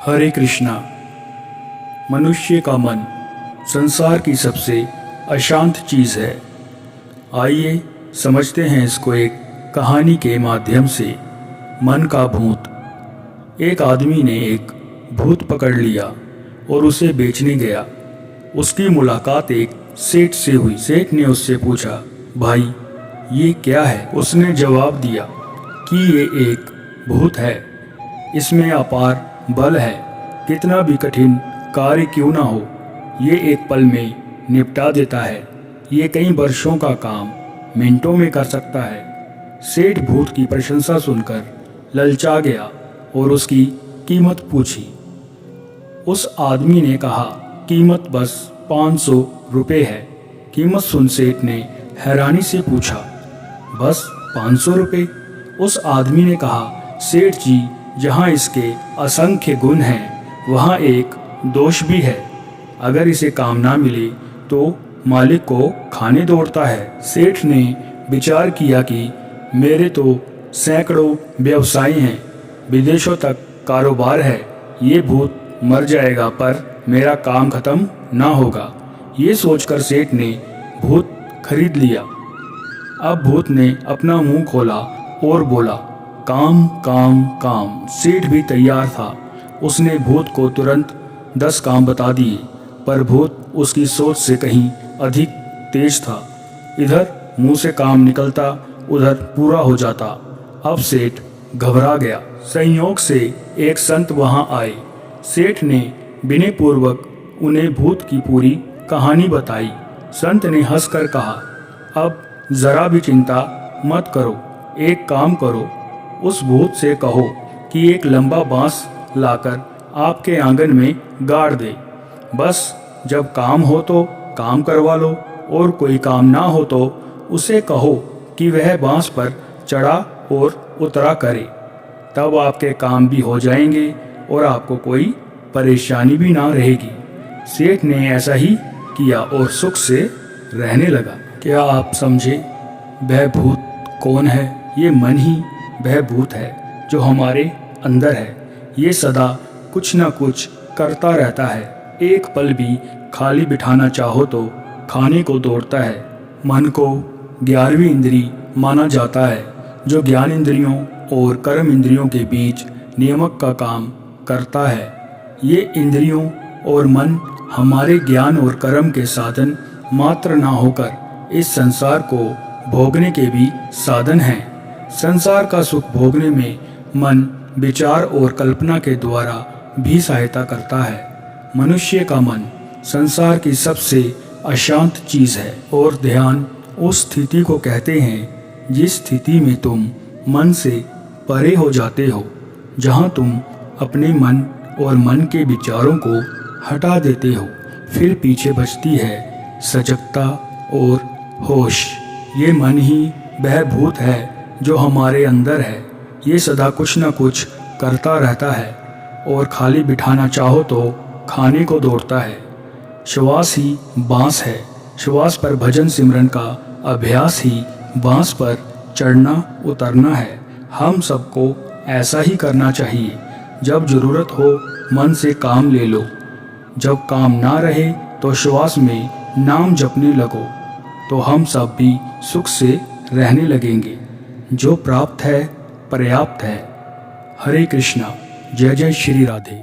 हरे कृष्णा। मनुष्य का मन संसार की सबसे अशांत चीज़ है। आइए समझते हैं इसको एक कहानी के माध्यम से। मन का भूत। एक आदमी ने एक भूत पकड़ लिया और उसे बेचने गया। उसकी मुलाकात एक सेठ से हुई। सेठ ने उससे पूछा, भाई ये क्या है? उसने जवाब दिया कि ये एक भूत है, इसमें अपार बल है। कितना भी कठिन कार्य क्यों ना हो, ये एक पल में निपटा देता है। ये कई वर्षों का काम मिनटों में कर सकता है। सेठ भूत की प्रशंसा सुनकर ललचा गया और उसकी कीमत पूछी। उस आदमी ने कहा, कीमत बस 500 रुपये है। कीमत सुन सेठ ने हैरानी से पूछा, बस 500 रुपये? उस आदमी ने कहा, सेठ जी, जहाँ इसके असंख्य गुण हैं वहाँ एक दोष भी है। अगर इसे काम ना मिले तो मालिक को खाने दौड़ता है। सेठ ने विचार किया कि मेरे तो सैकड़ों व्यवसाय हैं, विदेशों तक कारोबार है। ये भूत मर जाएगा पर मेरा काम खत्म ना होगा। ये सोचकर सेठ ने भूत खरीद लिया। अब भूत ने अपना मुंह खोला और बोला, काम काम काम। सेठ भी तैयार था। उसने भूत को तुरंत 10 काम बता दिए, पर भूत उसकी सोच से कहीं अधिक तेज था। इधर मुंह से काम निकलता, उधर पूरा हो जाता। अब सेठ घबरा गया। संयोग से एक संत वहां आए। सेठ ने विनय पूर्वक उन्हें भूत की पूरी कहानी बताई। संत ने हंसकर कहा, अब जरा भी चिंता मत करो। एक काम करो, उस भूत से कहो कि एक लंबा बांस लाकर आपके आंगन में गाड़ दे। बस जब काम हो तो काम करवा लो, और कोई काम ना हो तो उसे कहो कि वह बांस पर चढ़ा और उतरा करे। तब आपके काम भी हो जाएंगे और आपको कोई परेशानी भी ना रहेगी। सेठ ने ऐसा ही किया और सुख से रहने लगा। क्या आप समझे? वह भूत कौन है? ये मन ही वह भूत है जो हमारे अंदर है। ये सदा कुछ ना कुछ करता रहता है। एक पल भी खाली बिठाना चाहो तो खाने को दौड़ता है। मन को 11वीं इंद्री माना जाता है, जो ज्ञान इंद्रियों और कर्म इंद्रियों के बीच नियामक का काम करता है। ये इंद्रियों और मन हमारे ज्ञान और कर्म के साधन मात्र ना होकर इस संसार को भोगने के भी साधन हैं। संसार का सुख भोगने में मन विचार और कल्पना के द्वारा भी सहायता करता है। मनुष्य का मन संसार की सबसे अशांत चीज़ है, और ध्यान उस स्थिति को कहते हैं जिस स्थिति में तुम मन से परे हो जाते हो, जहाँ तुम अपने मन और मन के विचारों को हटा देते हो। फिर पीछे बचती है सजगता और होश। ये मन ही वह भूत है जो हमारे अंदर है। ये सदा कुछ न कुछ करता रहता है, और खाली बिठाना चाहो तो खाने को दौड़ता है। श्वास ही बांस है। श्वास पर भजन सिमरन का अभ्यास ही बांस पर चढ़ना उतरना है। हम सबको ऐसा ही करना चाहिए। जब ज़रूरत हो मन से काम ले लो, जब काम ना रहे तो श्वास में नाम जपने लगो, तो हम सब भी सुख से रहने लगेंगे। जो प्राप्त है पर्याप्त है। हरे कृष्णा। जय जय श्री राधे।